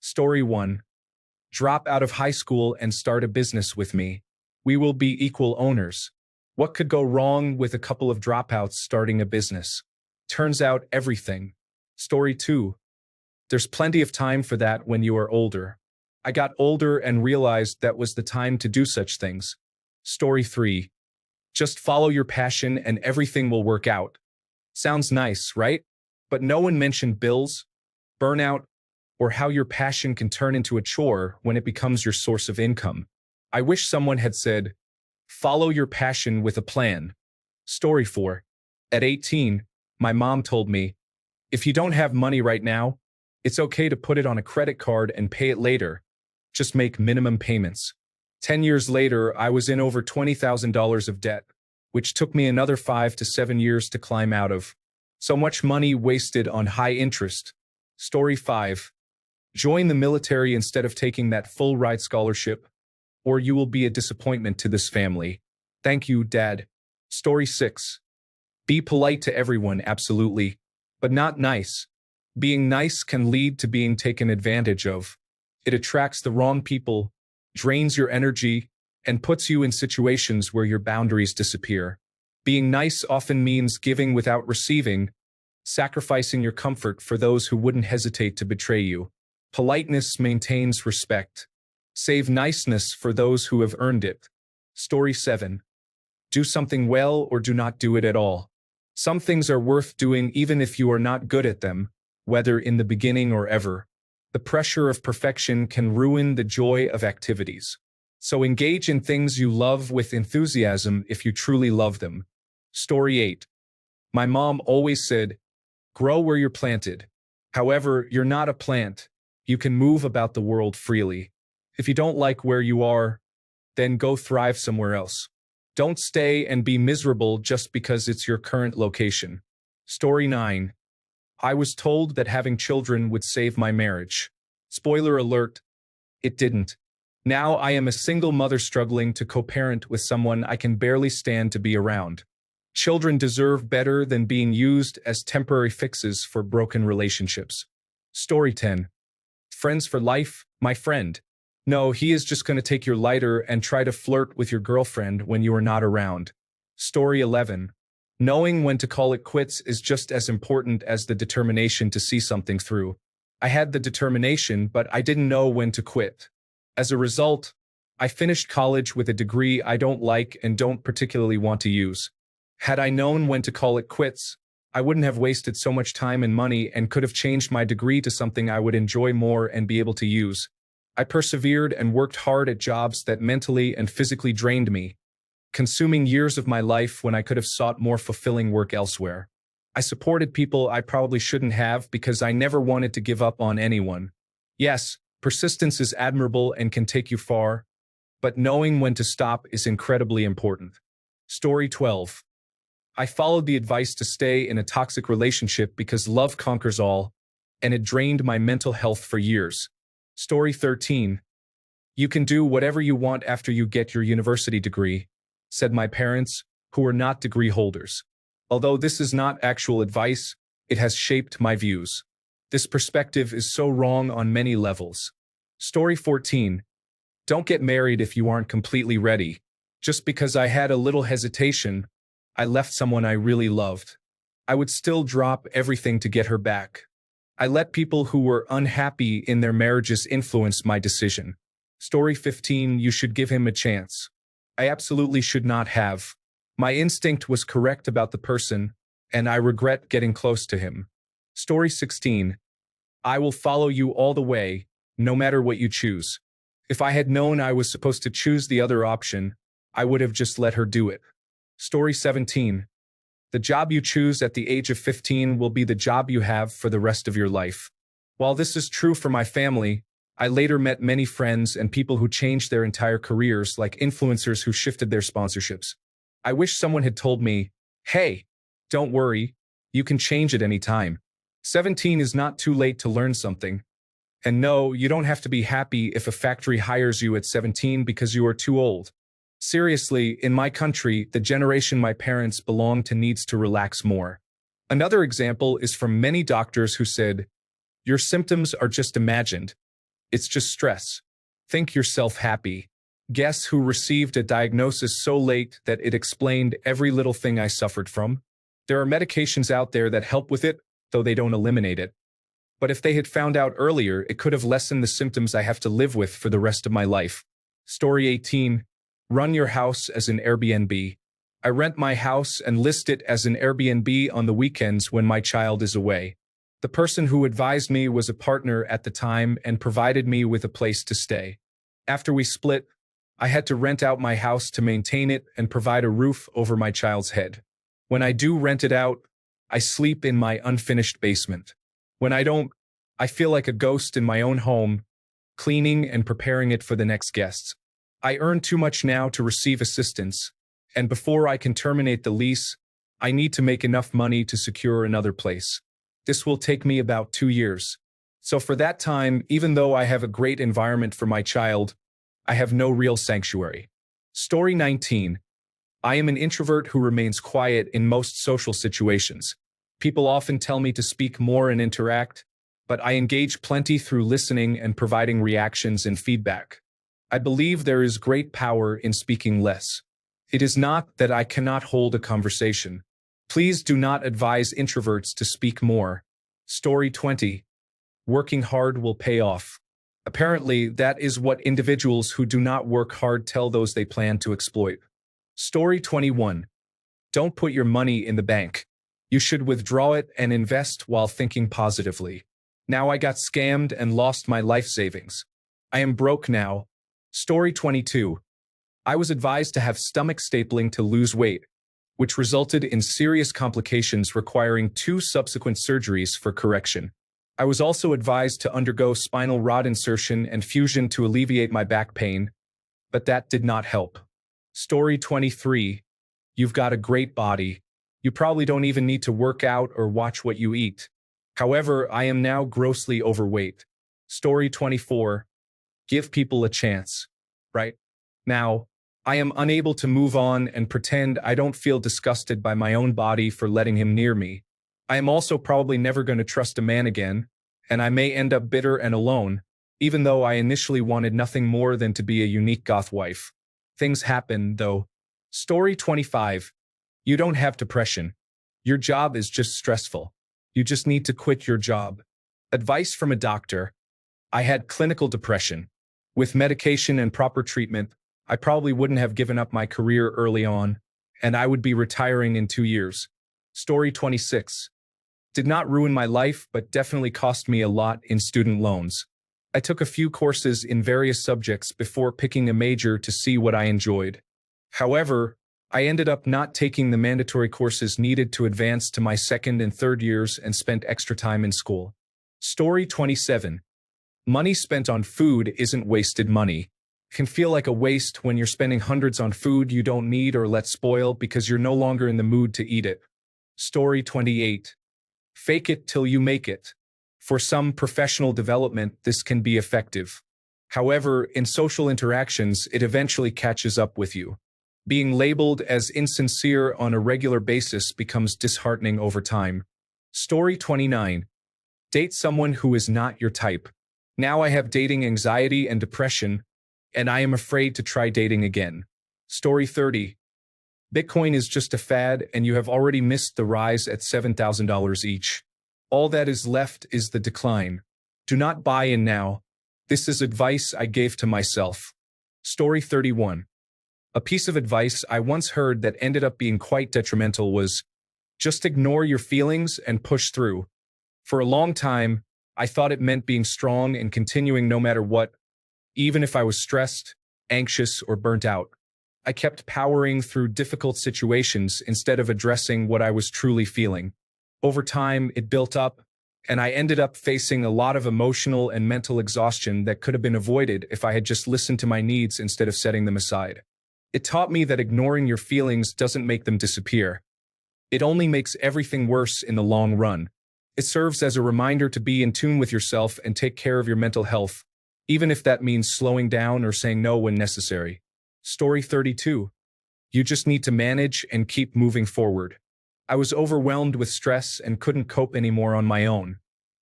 Story 1. Drop out of high school and start a business with me. We will be equal owners. What could go wrong with a couple of dropouts starting a business? Turns out everything. Story 2. There's plenty of time for that when you are older. I got older and realized that was the time to do such things. Story 3. Just follow your passion and everything will work out. Sounds nice, right? But no one mentioned bills, burnout, or how your passion can turn into a chore when it becomes your source of income. I wish someone had said, follow your passion with a plan. Story 4. At 18, my mom told me, if you don't have money right now, it's okay to put it on a credit card and pay it later. Just make minimum payments. 10 years later, I was in over $20,000 of debt, which took me another 5 to 7 years to climb out of. So much money wasted on high interest. Story 5. Join the military instead of taking that full-ride scholarship, or you will be a disappointment to this family. Thank you, Dad. Story 6. Be polite to everyone, absolutely, but not nice. Being nice can lead to being taken advantage of. It attracts the wrong people, drains your energy, and puts you in situations where your boundaries disappear. Being nice often means giving without receiving, sacrificing your comfort for those who wouldn't hesitate to betray you. Politeness maintains respect. Save niceness for those who have earned it. Story 7. Do something well or do not do it at all. Some things are worth doing even if you are not good at them, whether in the beginning or ever. The pressure of perfection can ruin the joy of activities. So engage in things you love with enthusiasm if you truly love them. Story 8. My mom always said, grow where you're planted. However, you're not a plant. You can move about the world freely. If you don't like where you are, then go thrive somewhere else. Don't stay and be miserable just because it's your current location. Story 9. I was told that having children would save my marriage. Spoiler alert, it didn't. Now I am a single mother struggling to co-parent with someone I can barely stand to be around. Children deserve better than being used as temporary fixes for broken relationships. Story 10. Friends for life, my friend. No, he is just going to take your lighter and try to flirt with your girlfriend when you are not around. Story 11. Knowing when to call it quits is just as important as the determination to see something through. I had the determination, but I didn't know when to quit. As a result, I finished college with a degree I don't like and don't particularly want to use. Had I known when to call it quits, I wouldn't have wasted so much time and money and could have changed my degree to something I would enjoy more and be able to use. I persevered and worked hard at jobs that mentally and physically drained me, consuming years of my life when I could have sought more fulfilling work elsewhere. I supported people I probably shouldn't have because I never wanted to give up on anyone. Yes, persistence is admirable and can take you far, but knowing when to stop is incredibly important. Story 12. I followed the advice to stay in a toxic relationship because love conquers all, and it drained my mental health for years. Story 13. You can do whatever you want after you get your university degree, said my parents, who are not degree holders. Although this is not actual advice, it has shaped my views. This perspective is so wrong on many levels. Story 14. Don't get married if you aren't completely ready. Just because I had a little hesitation, I left someone I really loved. I would still drop everything to get her back. I let people who were unhappy in their marriages influence my decision. Story 15. You should give him a chance. I absolutely should not have. My instinct was correct about the person, and I regret getting close to him. Story 16. I will follow you all the way, no matter what you choose. If I had known I was supposed to choose the other option, I would have just let her do it. Story 17. The job you choose at the age of 15 will be the job you have for the rest of your life. While this is true for my family, I later met many friends and people who changed their entire careers, like influencers who shifted their sponsorships. I wish someone had told me, hey, don't worry, you can change at any time. 17 is not too late to learn something. And no, you don't have to be happy if a factory hires you at 17 because you are too old. Seriously, in my country, the generation my parents belong to needs to relax more. Another example is from many doctors who said, your symptoms are just imagined. It's just stress. Think yourself happy. Guess who received a diagnosis so late that it explained every little thing I suffered from? There are medications out there that help with it, though they don't eliminate it. But if they had found out earlier, it could have lessened the symptoms I have to live with for the rest of my life. Story 18. Run your house as an Airbnb. I rent my house and list it as an Airbnb on the weekends when my child is away. The person who advised me was a partner at the time and provided me with a place to stay. After we split, I had to rent out my house to maintain it and provide a roof over my child's head. When I do rent it out, I sleep in my unfinished basement. When I don't, I feel like a ghost in my own home, cleaning and preparing it for the next guests. I earn too much now to receive assistance, and before I can terminate the lease, I need to make enough money to secure another place. This will take me about 2 years. So for that time, even though I have a great environment for my child, I have no real sanctuary. Story 19. I am an introvert who remains quiet in most social situations. People often tell me to speak more and interact, but I engage plenty through listening and providing reactions and feedback. I believe there is great power in speaking less. It is not that I cannot hold a conversation. Please do not advise introverts to speak more. Story 20. Working hard will pay off. Apparently, that is what individuals who do not work hard tell those they plan to exploit. Story 21. Don't put your money in the bank. You should withdraw it and invest while thinking positively. Now I got scammed and lost my life savings. I am broke now. Story 22. I was advised to have stomach stapling to lose weight, which resulted in serious complications requiring 2 subsequent surgeries for correction. I was also advised to undergo spinal rod insertion and fusion to alleviate my back pain, but that did not help. Story 23. You've got a great body. You probably don't even need to work out or watch what you eat. However, I am now grossly overweight. Story 24. Give people a chance. Right now, I am unable to move on and pretend I don't feel disgusted by my own body for letting him near me. I am also probably never going to trust a man again, and I may end up bitter and alone, even though I initially wanted nothing more than to be a unique goth wife. Things happen, though. Story 25. You don't have depression. Your job is just stressful. You just need to quit your job. Advice from a doctor. I had clinical depression. With medication and proper treatment, I probably wouldn't have given up my career early on, and I would be retiring in 2 years. Story 26. Did not ruin my life, but definitely cost me a lot in student loans. I took a few courses in various subjects before picking a major to see what I enjoyed. However, I ended up not taking the mandatory courses needed to advance to my 2nd and 3rd years and spent extra time in school. Story 27. Money spent on food isn't wasted money. It can feel like a waste when you're spending hundreds on food you don't need or let spoil because you're no longer in the mood to eat it. Story 28. Fake it till you make it. For some professional development, this can be effective. However, in social interactions, it eventually catches up with you. Being labeled as insincere on a regular basis becomes disheartening over time. Story 29. Date someone who is not your type. Now I have dating anxiety and depression, and I am afraid to try dating again. Story 30. Bitcoin is just a fad, and you have already missed the rise at $7,000 each. All that is left is the decline. Do not buy in now. This is advice I gave to myself. Story 31. A piece of advice I once heard that ended up being quite detrimental was, just ignore your feelings and push through. For a long time, I thought it meant being strong and continuing no matter what, even if I was stressed, anxious, or burnt out. I kept powering through difficult situations instead of addressing what I was truly feeling. Over time, it built up, and I ended up facing a lot of emotional and mental exhaustion that could have been avoided if I had just listened to my needs instead of setting them aside. It taught me that ignoring your feelings doesn't make them disappear. It only makes everything worse in the long run. It serves as a reminder to be in tune with yourself and take care of your mental health, even if that means slowing down or saying no when necessary. Story 32. You just need to manage and keep moving forward. I was overwhelmed with stress and couldn't cope anymore on my own.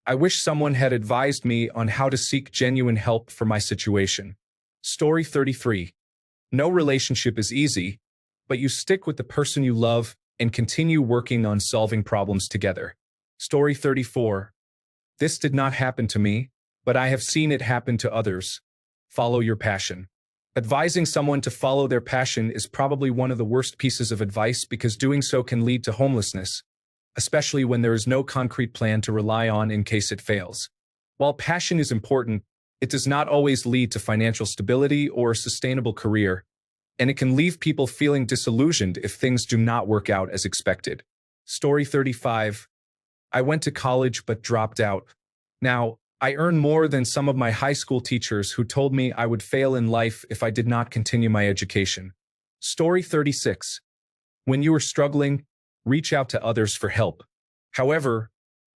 I wish someone had advised me on how to seek genuine help for my situation. Story 33. No relationship is easy, but you stick with the person you love and continue working on solving problems together. Story 34. This did not happen to me, but I have seen it happen to others. Follow your passion. Advising someone to follow their passion is probably one of the worst pieces of advice because doing so can lead to homelessness, especially when there is no concrete plan to rely on in case it fails. While passion is important, it does not always lead to financial stability or a sustainable career, and it can leave people feeling disillusioned if things do not work out as expected. Story 35. I went to college but dropped out. Now, I earn more than some of my high school teachers who told me I would fail in life if I did not continue my education. Story 36. When you are struggling, reach out to others for help. However,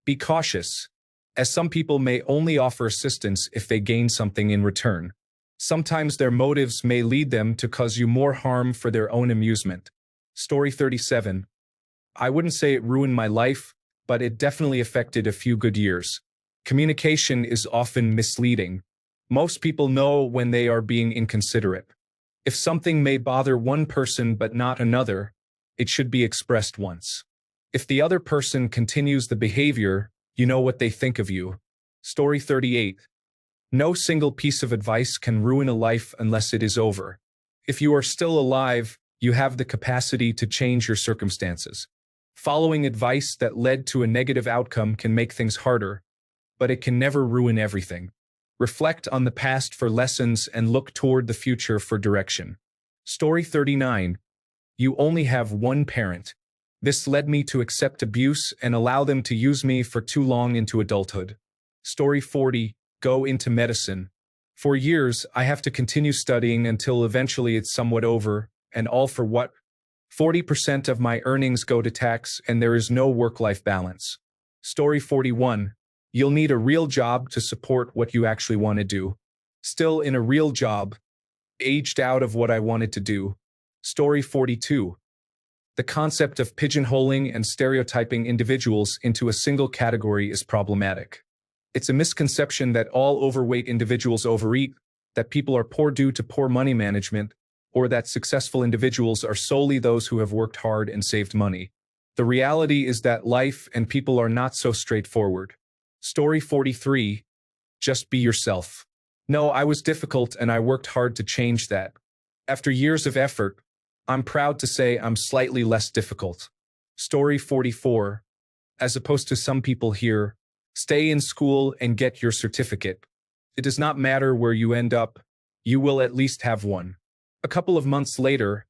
be cautious, as some people may only offer assistance if they gain something in return. Sometimes their motives may lead them to cause you more harm for their own amusement. Story 37. I wouldn't say it ruined my life, but it definitely affected a few good years. Communication is often misleading. Most people know when they are being inconsiderate. If something may bother one person but not another, it should be expressed once. If the other person continues the behavior, you know what they think of you. Story 38. No single piece of advice can ruin a life unless it is over. If you are still alive, you have the capacity to change your circumstances. Following advice that led to a negative outcome can make things harder, but it can never ruin everything. Reflect on the past for lessons and look toward the future for direction. Story 39. You only have one parent. This led me to accept abuse and allow them to use me for too long into adulthood. Story 40. Go into medicine. For years, I have to continue studying until eventually it's somewhat over, and all for what? 40% of my earnings go to tax and there is no work-life balance. Story 41. You'll need a real job to support what you actually want to do. Still in a real job, aged out of what I wanted to do. Story 42. The concept of pigeonholing and stereotyping individuals into a single category is problematic. It's a misconception that all overweight individuals overeat, that people are poor due to poor money management, or that successful individuals are solely those who have worked hard and saved money. The reality is that life and people are not so straightforward. Story 43. Just be yourself. No, I was difficult and I worked hard to change that. After years of effort, I'm proud to say I'm slightly less difficult. Story 44. As opposed to some people here, stay in school and get your certificate. It does not matter where you end up, you will at least have one. A couple of months later,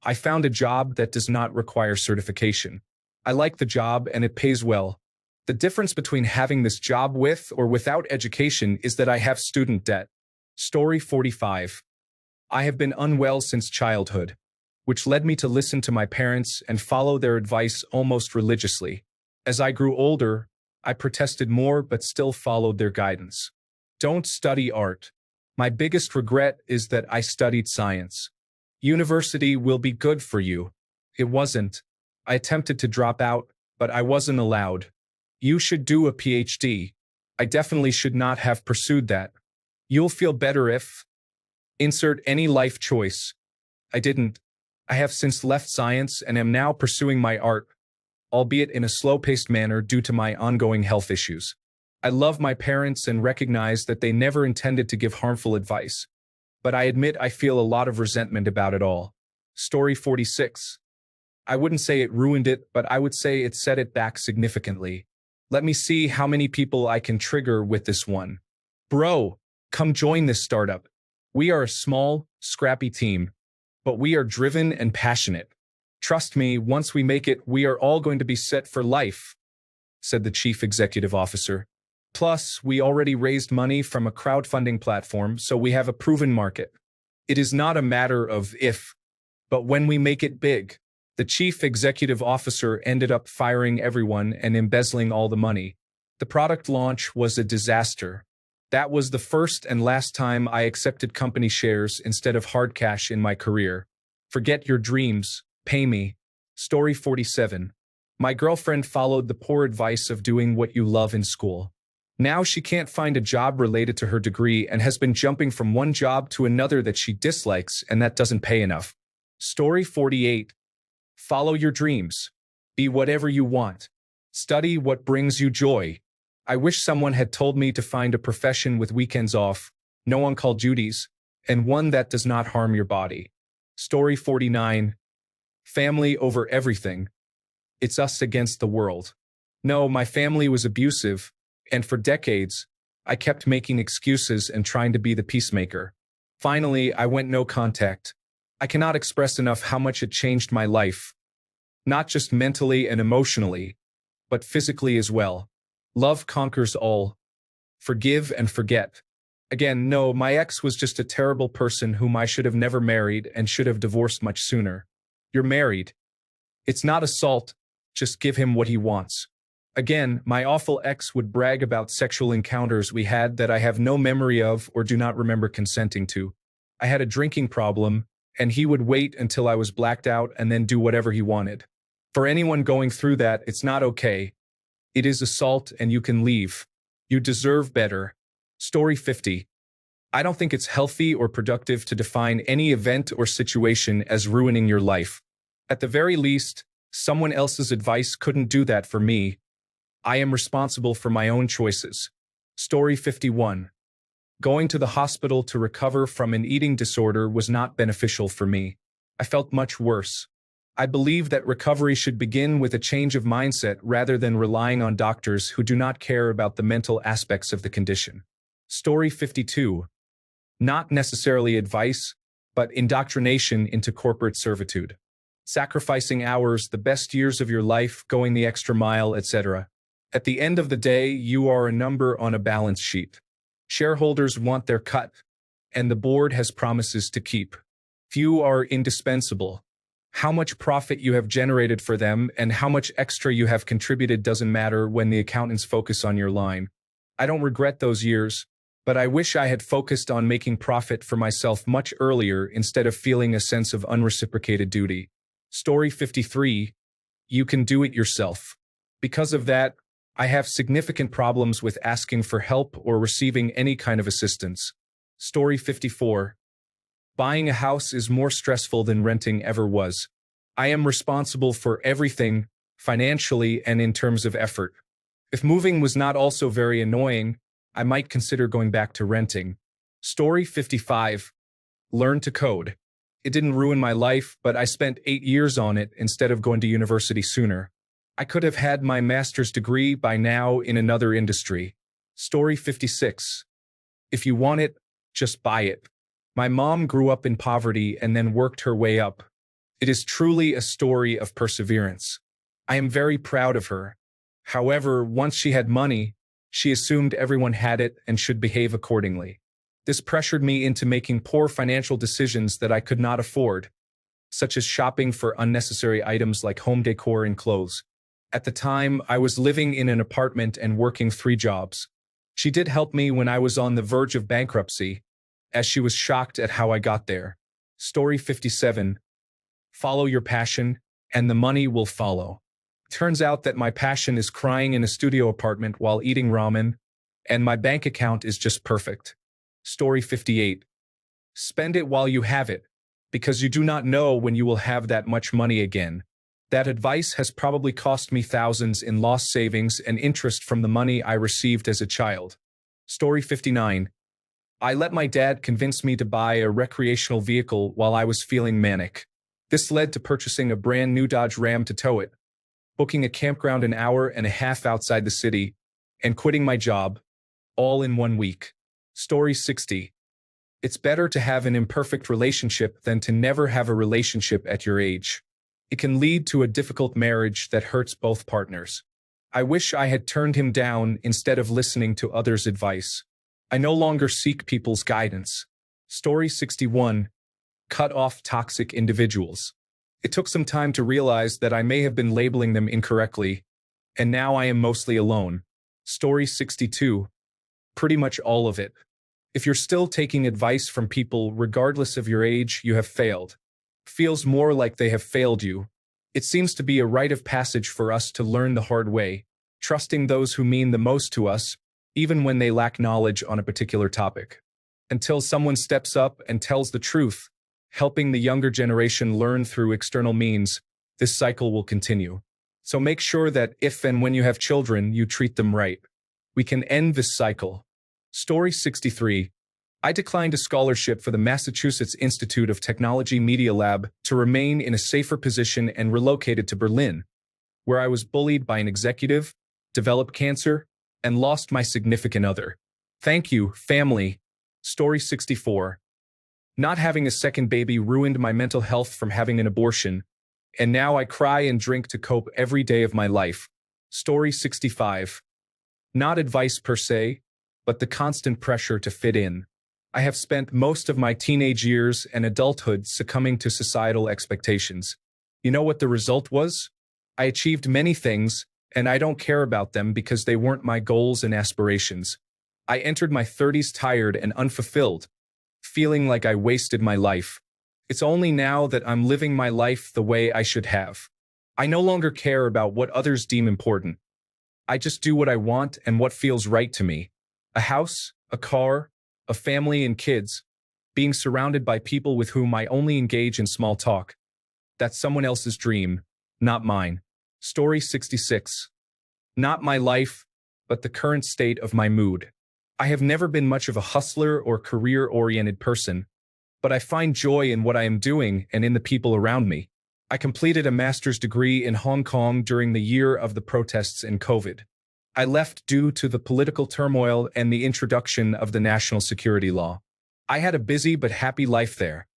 I found a job that does not require certification. I like the job and it pays well. The difference between having this job with or without education is that I have student debt. Story 45. I have been unwell since childhood, which led me to listen to my parents and follow their advice almost religiously. As I grew older, I protested more but still followed their guidance. Don't study art. My biggest regret is that I studied science. University will be good for you. It wasn't. I attempted to drop out, but I wasn't allowed. You should do a PhD. I definitely should not have pursued that. You'll feel better if... Insert any life choice. I didn't. I have since left science and am now pursuing my art, albeit in a slow-paced manner due to my ongoing health issues. I love my parents and recognize that they never intended to give harmful advice, but I admit I feel a lot of resentment about it all. Story 46. I wouldn't say it ruined it, but I would say it set it back significantly. Let me see how many people I can trigger with this one. Bro, come join this startup. We are a small, scrappy team, but we are driven and passionate. Trust me, once we make it, we are all going to be set for life, said the chief executive officer. Plus, we already raised money from a crowdfunding platform, so we have a proven market. It is not a matter of if, but when we make it big. The chief executive officer ended up firing everyone and embezzling all the money. The product launch was a disaster. That was the first and last time I accepted company shares instead of hard cash in my career. Forget your dreams, pay me. Story 47. My girlfriend followed the poor advice of doing what you love in school. Now she can't find a job related to her degree and has been jumping from one job to another that she dislikes and that doesn't pay enough. Story 48. Follow your dreams. Be whatever you want. Study what brings you joy. I wish someone had told me to find a profession with weekends off, no on-call duties, and one that does not harm your body. Story 49. Family over everything. It's us against the world. No, my family was abusive, and for decades, I kept making excuses and trying to be the peacemaker. Finally, I went no contact. I cannot express enough how much it changed my life. Not just mentally and emotionally, but physically as well. Love conquers all. Forgive and forget. Again, no, my ex was just a terrible person whom I should have never married and should have divorced much sooner. You're married. It's not assault, just give him what he wants. Again, my awful ex would brag about sexual encounters we had that I have no memory of or do not remember consenting to. I had a drinking problem, and he would wait until I was blacked out and then do whatever he wanted. For anyone going through that, it's not okay. It is assault and you can leave. You deserve better. Story 50. I don't think it's healthy or productive to define any event or situation as ruining your life. At the very least, someone else's advice couldn't do that for me. I am responsible for my own choices. Story 51. Going to the hospital to recover from an eating disorder was not beneficial for me. I felt much worse. I believe that recovery should begin with a change of mindset rather than relying on doctors who do not care about the mental aspects of the condition. Story 52. Not necessarily advice, but indoctrination into corporate servitude. Sacrificing hours, the best years of your life, going the extra mile, etc. At the end of the day, you are a number on a balance sheet. Shareholders want their cut, and the board has promises to keep. Few are indispensable. How much profit you have generated for them and how much extra you have contributed doesn't matter when the accountants focus on your line. I don't regret those years, but I wish I had focused on making profit for myself much earlier instead of feeling a sense of unreciprocated duty. Story 53. You can do it yourself. Because of that, I have significant problems with asking for help or receiving any kind of assistance. Story 54. Buying a house is more stressful than renting ever was. I am responsible for everything, financially and in terms of effort. If moving was not also very annoying, I might consider going back to renting. Story 55. Learn to code. It didn't ruin my life, but I spent 8 years on it instead of going to university sooner. I could have had my master's degree by now in another industry. Story 56. If you want it, just buy it. My mom grew up in poverty and then worked her way up. It is truly a story of perseverance. I am very proud of her. However, once she had money, she assumed everyone had it and should behave accordingly. This pressured me into making poor financial decisions that I could not afford, such as shopping for unnecessary items like home decor and clothes. At the time, I was living in an apartment and working 3 jobs. She did help me when I was on the verge of bankruptcy, as she was shocked at how I got there. Story 57. Follow your passion, and the money will follow. Turns out that my passion is crying in a studio apartment while eating ramen, and my bank account is just perfect. Story 58. Spend it while you have it, because you do not know when you will have that much money again. That advice has probably cost me thousands in lost savings and interest from the money I received as a child. Story 59. I let my dad convince me to buy a recreational vehicle while I was feeling manic. This led to purchasing a brand new Dodge Ram to tow it, booking a campground an hour and a half outside the city, and quitting my job, all in 1 week. Story 60. It's better to have an imperfect relationship than to never have a relationship at your age. It can lead to a difficult marriage that hurts both partners. I wish I had turned him down instead of listening to others' advice. I no longer seek people's guidance. Story 61. Cut off toxic individuals. It took some time to realize that I may have been labeling them incorrectly, and now I am mostly alone. Story 62. Pretty much all of it. If you're still taking advice from people regardless of your age, you have failed. Feels more like they have failed you. It seems to be a rite of passage for us to learn the hard way, trusting those who mean the most to us, even when they lack knowledge on a particular topic. Until someone steps up and tells the truth, helping the younger generation learn through external means, this cycle will continue. So make sure that if and when you have children, you treat them right. We can end this cycle. Story 63. I declined a scholarship for the Massachusetts Institute of Technology Media Lab to remain in a safer position and relocated to Berlin, where I was bullied by an executive, developed cancer, and lost my significant other. Thank you, family. Story 64. Not having a second baby ruined my mental health from having an abortion, and now I cry and drink to cope every day of my life. Story 65. Not advice per se, but the constant pressure to fit in. I have spent most of my teenage years and adulthood succumbing to societal expectations. You know what the result was? I achieved many things, and I don't care about them because they weren't my goals and aspirations. I entered my 30s tired and unfulfilled, feeling like I wasted my life. It's only now that I'm living my life the way I should have. I no longer care about what others deem important. I just do what I want and what feels right to me. A house, a car, a family and kids, being surrounded by people with whom I only engage in small talk. That's someone else's dream, not mine. Story 66. Not my life, but the current state of my mood. I have never been much of a hustler or career-oriented person, but I find joy in what I am doing and in the people around me. I completed a master's degree in Hong Kong during the year of the protests and COVID. I left due to the political turmoil and the introduction of the national security law. I had a busy but happy life there,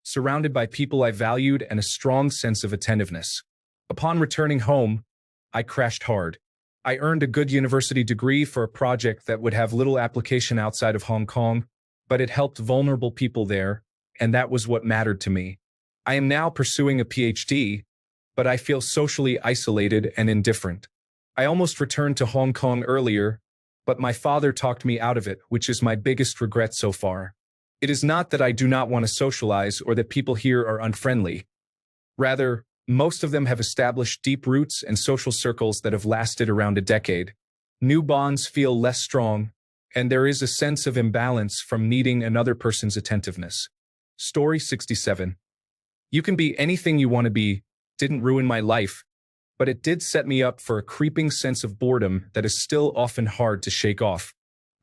surrounded by people I valued and a strong sense of attentiveness. Upon returning home, I crashed hard. I earned a good university degree for a project that would have little application outside of Hong Kong, but it helped vulnerable people there, and that was what mattered to me. I am now pursuing a PhD, but I feel socially isolated and indifferent. I almost returned to Hong Kong earlier, but my father talked me out of it, which is my biggest regret so far. It is not that I do not want to socialize or that people here are unfriendly. Rather, most of them have established deep roots and social circles that have lasted around a decade. New bonds feel less strong, and there is a sense of imbalance from needing another person's attentiveness. Story 67. You can be anything you want to be didn't ruin my life, but it did set me up for a creeping sense of boredom that is still often hard to shake off.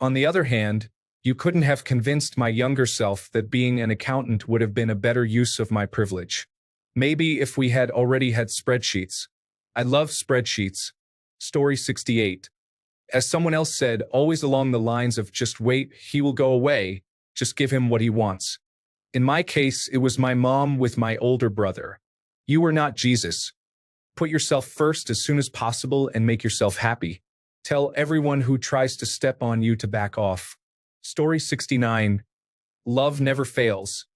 On the other hand, you couldn't have convinced my younger self that being an accountant would have been a better use of my privilege. Maybe if we had already had spreadsheets. I love spreadsheets. Story 68. As someone else said, always along the lines of just wait, he will go away, just give him what he wants. In my case, it was my mom with my older brother. You are not Jesus. Put yourself first as soon as possible and make yourself happy. Tell everyone who tries to step on you to back off. Story 69. Love never fails.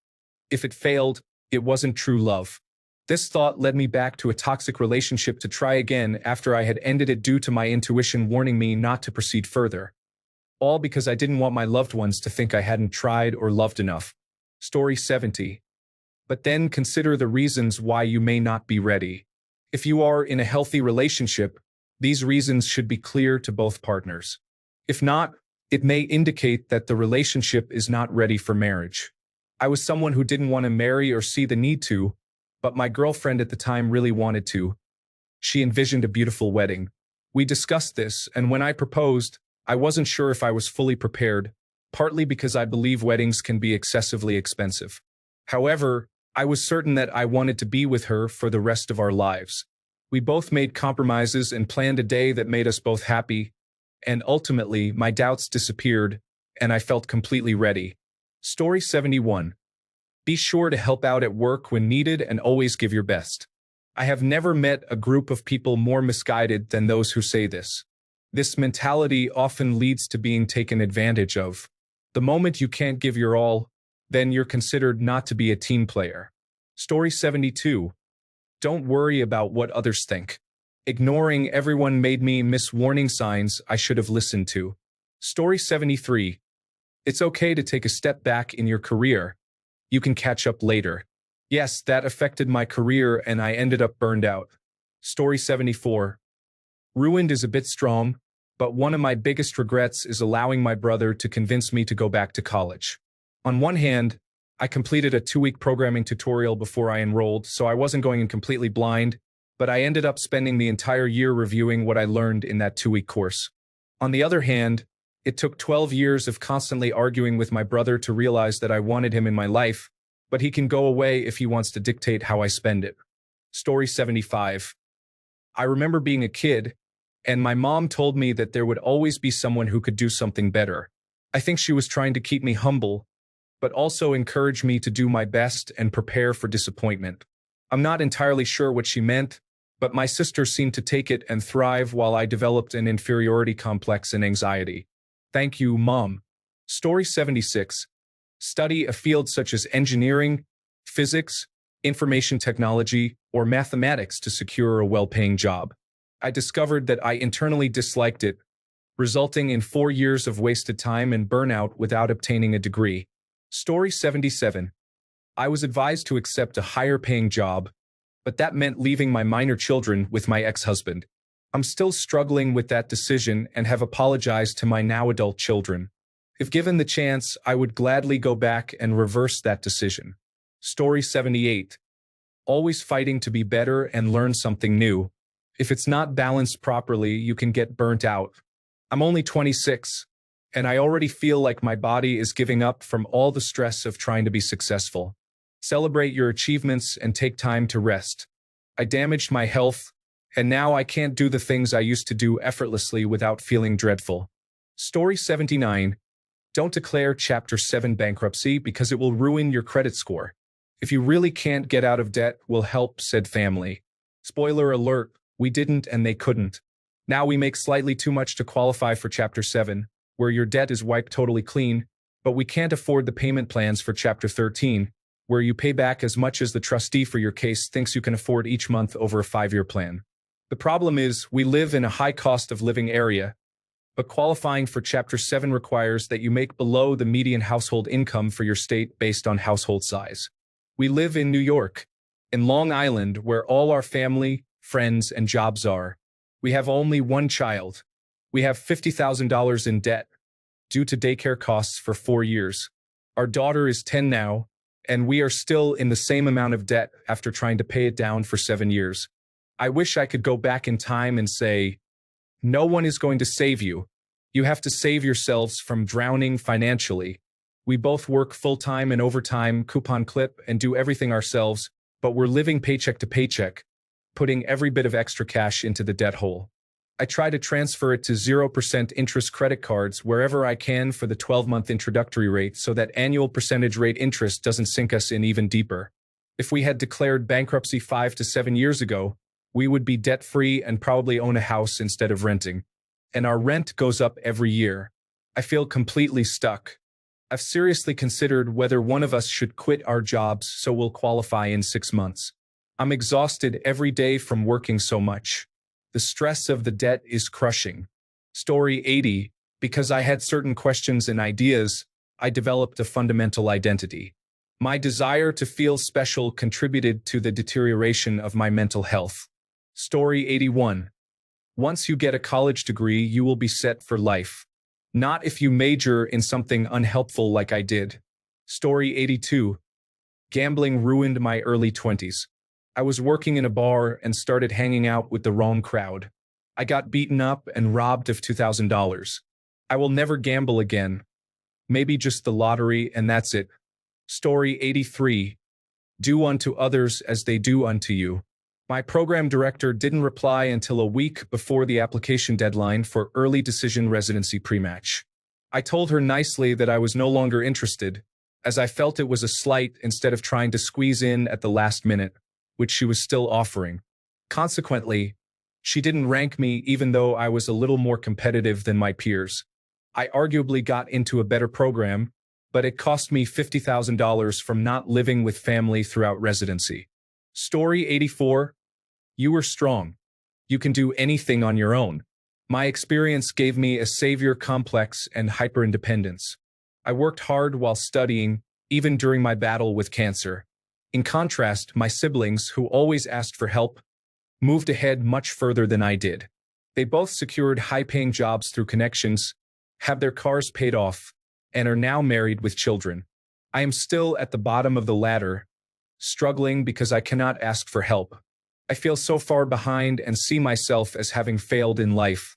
If it failed, it wasn't true love. This thought led me back to a toxic relationship to try again after I had ended it due to my intuition warning me not to proceed further. All because I didn't want my loved ones to think I hadn't tried or loved enough. Story 70. But then consider the reasons why you may not be ready. If you are in a healthy relationship, these reasons should be clear to both partners. If not, it may indicate that the relationship is not ready for marriage. I was someone who didn't want to marry or see the need to, but my girlfriend at the time really wanted to. She envisioned a beautiful wedding. We discussed this, and when I proposed, I wasn't sure if I was fully prepared, partly because I believe weddings can be excessively expensive. However, I was certain that I wanted to be with her for the rest of our lives. We both made compromises and planned a day that made us both happy, and ultimately my doubts disappeared, and I felt completely ready. Story 71. Be sure to help out at work when needed and always give your best. I have never met a group of people more misguided than those who say this. This mentality often leads to being taken advantage of. The moment you can't give your all, then you're considered not to be a team player. Story 72. Don't worry about what others think. Ignoring everyone made me miss warning signs I should have listened to. Story 73. It's okay to take a step back in your career. You can catch up later. Yes, that affected my career and I ended up burned out. Story 74. Ruined is a bit strong, but one of my biggest regrets is allowing my brother to convince me to go back to college. On one hand, I completed a 2-week programming tutorial before I enrolled, so I wasn't going in completely blind, but I ended up spending the entire year reviewing what I learned in that 2-week course. On the other hand, it took 12 years of constantly arguing with my brother to realize that I wanted him in my life, but he can go away if he wants to dictate how I spend it. Story 75. I remember being a kid, and my mom told me that there would always be someone who could do something better. I think she was trying to keep me humble, but also encourage me to do my best and prepare for disappointment. I'm not entirely sure what she meant, but my sister seemed to take it and thrive while I developed an inferiority complex and anxiety. Thank you, Mom. Story 76. Study a field such as engineering, physics, information technology, or mathematics to secure a well-paying job. I discovered that I internally disliked it, resulting in 4 years of wasted time and burnout without obtaining a degree. Story 77. I was advised to accept a higher-paying job, but that meant leaving my minor children with my ex-husband. I'm still struggling with that decision and have apologized to my now adult children. If given the chance, I would gladly go back and reverse that decision. Story 78. Always fighting to be better and learn something new. If it's not balanced properly, you can get burnt out. I'm only 26, and I already feel like my body is giving up from all the stress of trying to be successful. Celebrate your achievements and take time to rest. I damaged my health, and now I can't do the things I used to do effortlessly without feeling dreadful. Story 79. Don't declare Chapter 7 bankruptcy because it will ruin your credit score. If you really can't get out of debt, we'll help, said family. Spoiler alert, we didn't and they couldn't. Now we make slightly too much to qualify for Chapter 7, where your debt is wiped totally clean, but we can't afford the payment plans for Chapter 13, where you pay back as much as the trustee for your case thinks you can afford each month over a 5-year plan. The problem is, we live in a high cost of living area, but qualifying for Chapter 7 requires that you make below the median household income for your state based on household size. We live in New York, in Long Island, where all our family, friends, and jobs are. We have only one child. We have $50,000 in debt, due to daycare costs for 4 years. Our daughter is 10 now, and we are still in the same amount of debt after trying to pay it down for 7 years. I wish I could go back in time and say, no one is going to save you. You have to save yourselves from drowning financially. We both work full-time and overtime, coupon clip, and do everything ourselves, but we're living paycheck to paycheck, putting every bit of extra cash into the debt hole. I try to transfer it to 0% interest credit cards wherever I can for the 12-month introductory rate so that annual percentage rate interest doesn't sink us in even deeper. If we had declared bankruptcy 5 to 7 years ago, we would be debt-free and probably own a house instead of renting. And our rent goes up every year. I feel completely stuck. I've seriously considered whether one of us should quit our jobs so we'll qualify in 6 months. I'm exhausted every day from working so much. The stress of the debt is crushing. Story 80. Because I had certain questions and ideas, I developed a fundamental identity. My desire to feel special contributed to the deterioration of my mental health. Story 81. Once you get a college degree, you will be set for life. Not if you major in something unhelpful like I did. Story 82. Gambling ruined my early 20s. I was working in a bar and started hanging out with the wrong crowd. I got beaten up and robbed of $2,000. I will never gamble again. Maybe just the lottery and that's it. Story 83. Do unto others as they do unto you. My program director didn't reply until a week before the application deadline for early decision residency pre-match. I told her nicely that I was no longer interested, as I felt it was a slight instead of trying to squeeze in at the last minute, which she was still offering. Consequently, she didn't rank me even though I was a little more competitive than my peers. I arguably got into a better program, but it cost me $50,000 from not living with family throughout residency. Story 84. You were strong. You can do anything on your own. My experience gave me a savior complex and hyper-independence. I worked hard while studying, even during my battle with cancer. In contrast, my siblings, who always asked for help, moved ahead much further than I did. They both secured high-paying jobs through connections, have their cars paid off, and are now married with children. I am still at the bottom of the ladder, struggling because I cannot ask for help. I feel so far behind and see myself as having failed in life.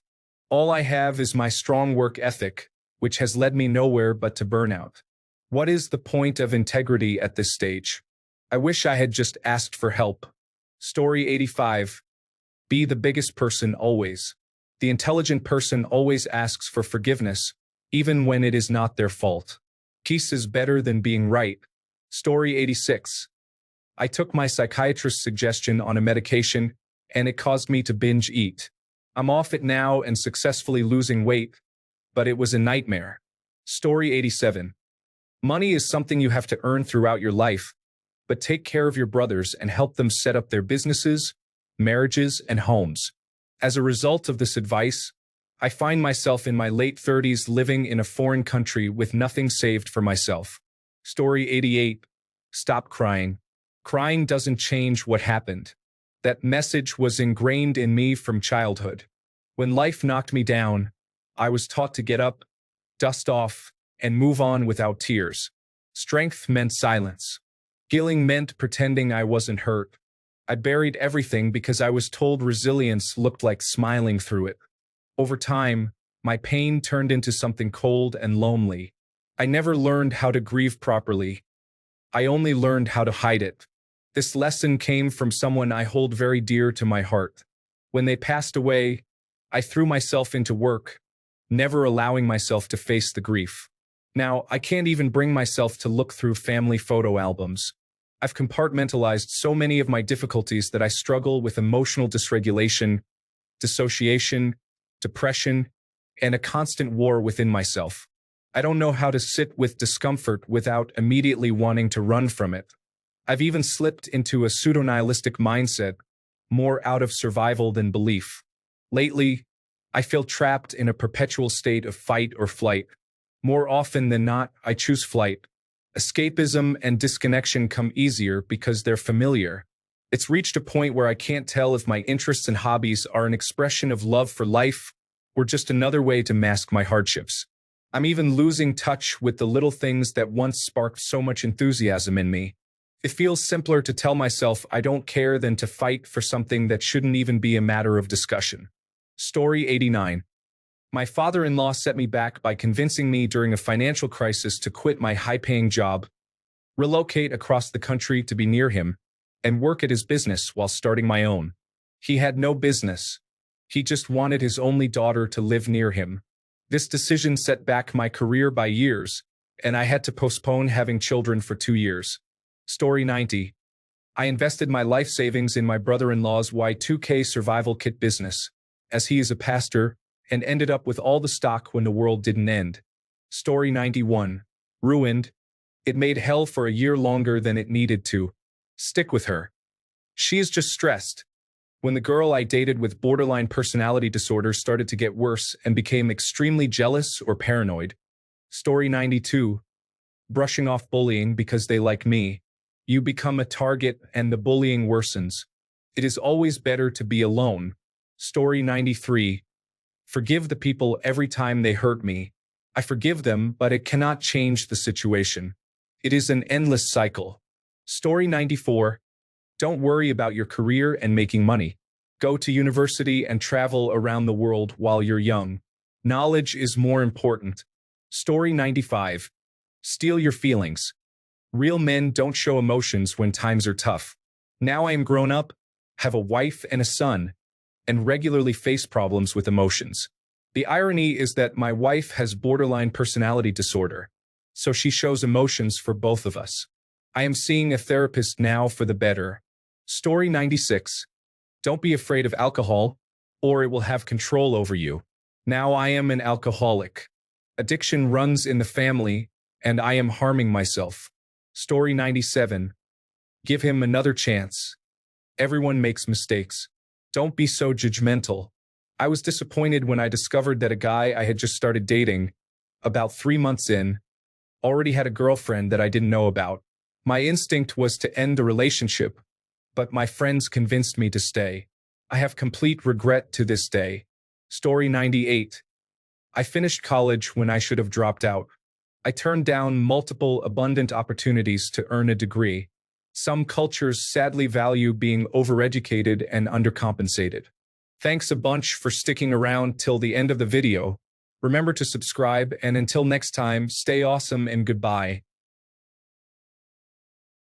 All I have is my strong work ethic, which has led me nowhere but to burnout. What is the point of integrity at this stage? I wish I had just asked for help. Story 85. Be the biggest person always. The intelligent person always asks for forgiveness, even when it is not their fault. Peace is better than being right. Story 86. I took my psychiatrist's suggestion on a medication, and it caused me to binge eat. I'm off it now and successfully losing weight, but it was a nightmare. Story 87. Money is something you have to earn throughout your life, but take care of your brothers and help them set up their businesses, marriages, and homes. As a result of this advice, I find myself in my late 30s living in a foreign country with nothing saved for myself. Story 88. Stop crying. Crying doesn't change what happened. That message was ingrained in me from childhood. When life knocked me down, I was taught to get up, dust off, and move on without tears. Strength meant silence. Healing meant pretending I wasn't hurt. I buried everything because I was told resilience looked like smiling through it. Over time, my pain turned into something cold and lonely. I never learned how to grieve properly. I only learned how to hide it. This lesson came from someone I hold very dear to my heart. When they passed away, I threw myself into work, never allowing myself to face the grief. Now, I can't even bring myself to look through family photo albums. I've compartmentalized so many of my difficulties that I struggle with emotional dysregulation, dissociation, depression, and a constant war within myself. I don't know how to sit with discomfort without immediately wanting to run from it. I've even slipped into a pseudo-nihilistic mindset, more out of survival than belief. Lately, I feel trapped in a perpetual state of fight or flight. More often than not, I choose flight. Escapism and disconnection come easier because they're familiar. It's reached a point where I can't tell if my interests and hobbies are an expression of love for life or just another way to mask my hardships. I'm even losing touch with the little things that once sparked so much enthusiasm in me. It feels simpler to tell myself I don't care than to fight for something that shouldn't even be a matter of discussion. Story 89. My father-in-law set me back by convincing me during a financial crisis to quit my high-paying job, relocate across the country to be near him, and work at his business while starting my own. He had no business. He just wanted his only daughter to live near him. This decision set back my career by years, and I had to postpone having children for 2 years. Story 90. I invested my life savings in my brother-in-law's Y2K survival kit business, as he is a pastor, and ended up with all the stock when the world didn't end. Story 91. Ruined. It made hell for a year longer than it needed to. Stick with her. She is just stressed. When the girl I dated with borderline personality disorder started to get worse and became extremely jealous or paranoid. Story 92. Brushing off bullying because they like me. You become a target and the bullying worsens. It is always better to be alone. Story 93. Forgive the people every time they hurt me. I forgive them, but it cannot change the situation. It is an endless cycle. Story 94. Don't worry about your career and making money. Go to university and travel around the world while you're young. Knowledge is more important. Story 95. Steal your feelings. Real men don't show emotions when times are tough. Now I am grown up, have a wife and a son, and regularly face problems with emotions. The irony is that my wife has borderline personality disorder, so she shows emotions for both of us. I am seeing a therapist now for the better. Story 96. Don't be afraid of alcohol, or it will have control over you. Now I am an alcoholic. Addiction runs in the family, and I am harming myself. Story 97. Give him another chance. Everyone makes mistakes. Don't be so judgmental. I was disappointed when I discovered that a guy I had just started dating, about 3 months in, already had a girlfriend that I didn't know about. My instinct was to end the relationship, but my friends convinced me to stay. I have complete regret to this day. Story 98. I finished college when I should have dropped out. I turned down multiple abundant opportunities to earn a degree. Some cultures sadly value being overeducated and undercompensated. Thanks a bunch for sticking around till the end of the video. Remember to subscribe, and until next time, stay awesome and goodbye.